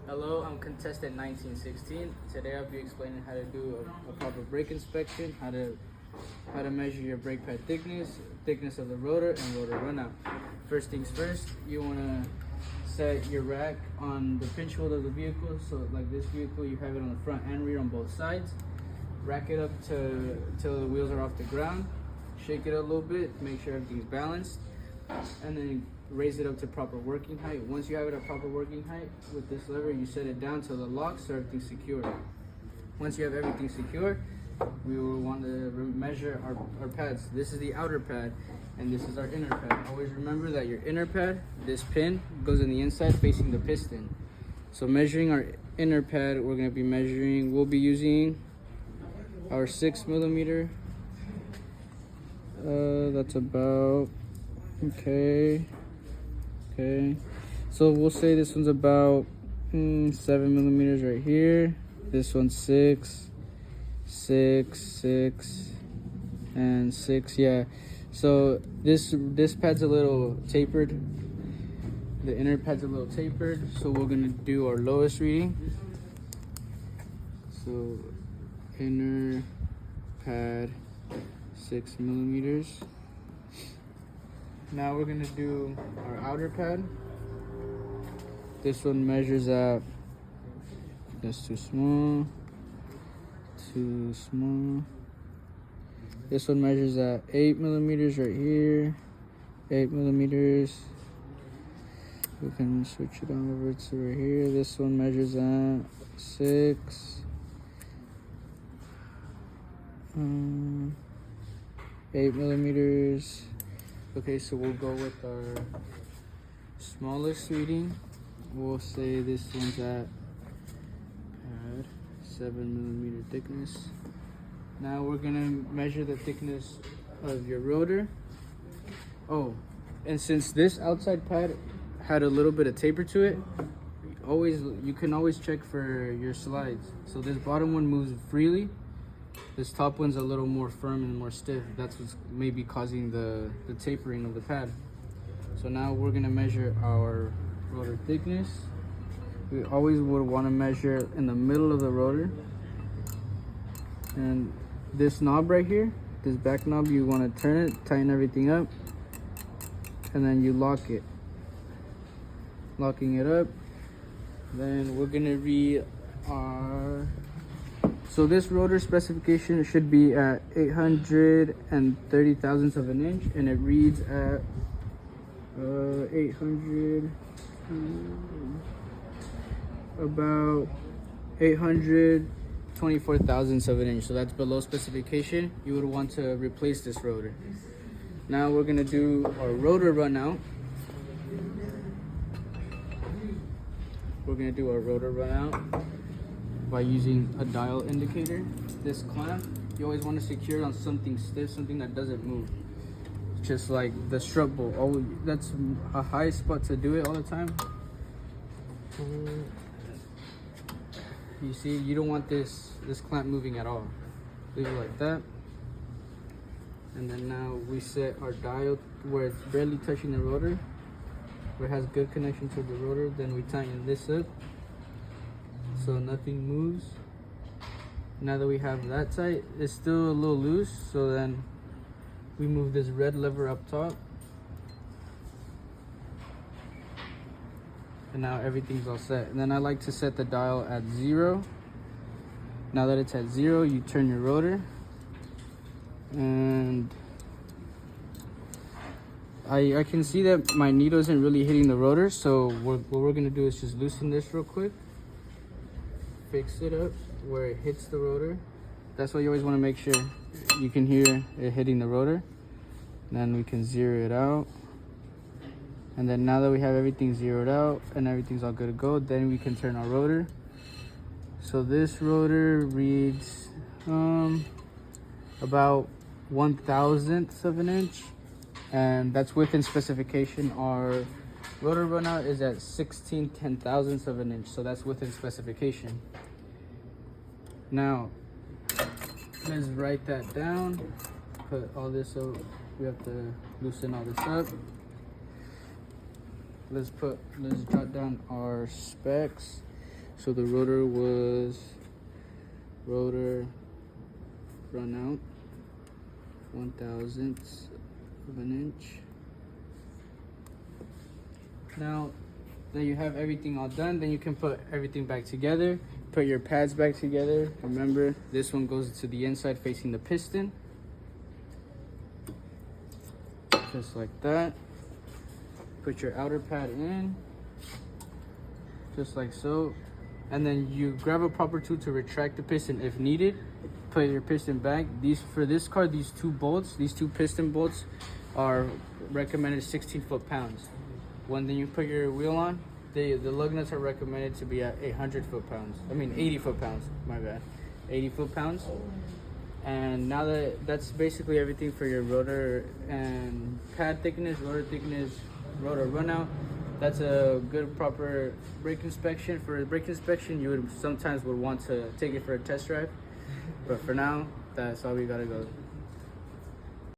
Hello, I'm contestant 1916. Today I'll be explaining how to do a proper brake inspection, how to measure your brake pad thickness of the rotor, and rotor runout. First things first, you want to set your rack on the pinch wheel of the vehicle. So like this vehicle, you have it on the front and rear on both sides. Rack it up till the wheels are off the ground. Shake it a little bit, make sure everything's balanced, and then raise it up to proper working height. Once you have it at proper working height, with this lever you set it down till the locks, so everything's secure. Once you have everything secure, we will want to measure our pads. This is the outer pad and this is our inner pad. Always remember that your inner pad, this pin, goes in the inside facing the piston. So measuring our inner pad, we'll be using our 6mm. That's about okay. So we'll say this one's about 7mm right here. This one's 6, and 6. Yeah. So this pad's a little tapered. The inner pad's a little tapered. So we're gonna do our lowest reading. So inner pad 6mm. Now we're gonna do our outer pad. This one measures at, that's too small. This one measures at 8mm right here. 8mm. We can switch it on over to right here. This one measures at 6. 8mm. Okay, so we'll go with our smallest reading. We'll say this one's at 7mm thickness. Now we're gonna measure the thickness of your rotor. Oh, and since this outside pad had a little bit of taper to it, you can always check for your slides. So this bottom one moves freely. This top one's a little more firm and more stiff. That's what's maybe causing the tapering of the pad. So now we're gonna measure our rotor thickness. We always would want to measure in the middle of the rotor. And this knob right here, this back knob, you want to turn it, tighten everything up, and then you lock it. Locking it up. Then we're gonna read our... So this rotor specification should be at 830 thousandths of an inch, and it reads at 824 thousandths of an inch. So that's below specification. You would want to replace this rotor. Now we're gonna do our rotor run out. We're gonna do our rotor run out by using a dial indicator. This clamp, you always want to secure it on something stiff, something that doesn't move. Just like the strut bolt. Oh, that's a high spot to do it all the time. You see, you don't want this clamp moving at all. Leave it like that. And then now we set our dial where it's barely touching the rotor, where it has good connection to the rotor. Then we tighten this up so nothing moves. Now that we have that tight, it's still a little loose, so then we move this red lever up top, and now everything's all set. And then I like to set the dial at 0. Now that it's at 0, you turn your rotor, and I can see that my needle isn't really hitting the rotor, so what we're gonna do is just loosen this real quick, fix it up where it hits the rotor. That's why you always want to make sure you can hear it hitting the rotor. Then we can zero it out. And then now that we have everything zeroed out and everything's all good to go, then we can turn our rotor. So this rotor reads about 1/1000th of an inch, and that's within specification. Our rotor runout is at 16/10,000ths of an inch, so that's within specification. Now let's write that down. Put all this up. We have to loosen all this up. Let's jot down our specs. So the rotor was rotor run out 1/1000 of an inch. Now that you have everything all done, then you can put everything back together. Put your pads back together. Remember, this one goes to the inside facing the piston. Just like that. Put your outer pad in, just like so. And then you grab a proper tool to retract the piston if needed. Put your piston back. For this car, these two piston bolts are recommended 16 foot-pounds. When then you put your wheel on, the lug nuts are recommended to be at 800 foot-pounds. I mean 80 foot-pounds, my bad. 80 foot-pounds. And now that's basically everything for your rotor and pad thickness, rotor runout. That's a good proper brake inspection. For a brake inspection, you would sometimes want to take it for a test drive. But for now, that's all we gotta go.